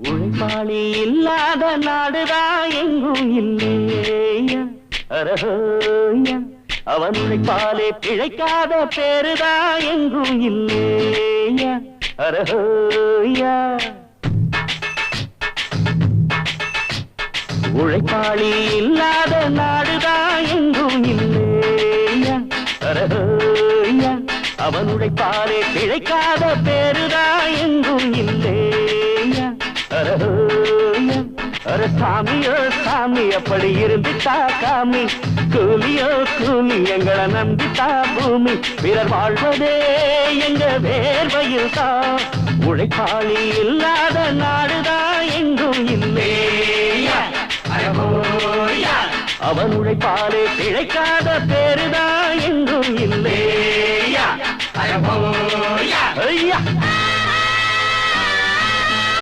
உழைப்பாளி இல்லாத நாடுதான் எங்கும் இல்லையா அரஹோயா அவன் உழைப்பாலே பிழைக்காத பேருதான் எங்கும் இல்லையா அரஹோயா உழைப்பாளி இல்லாத நாடுதான் எங்கும் இல்லையா அரஹோயா அவன் உழைப்பாலே பிழைக்காத பேருதான் எங்கும் இல்லையா அரஹோயா அர சாமியோ சாமி அப்படி இருந்துட்டா காமி கூலியோ கூலி எங்களை நம்பித்தா பூமி பிறர் வாழ்வதே எங்க வேர்வையில் தான் உழைப்பாளி இல்லாத நாடுதான் எங்கும் இல்லையா அவன் உழைப்பாலே பிழைக்காத பேருதான் எங்கும் இல்லையா ஐயா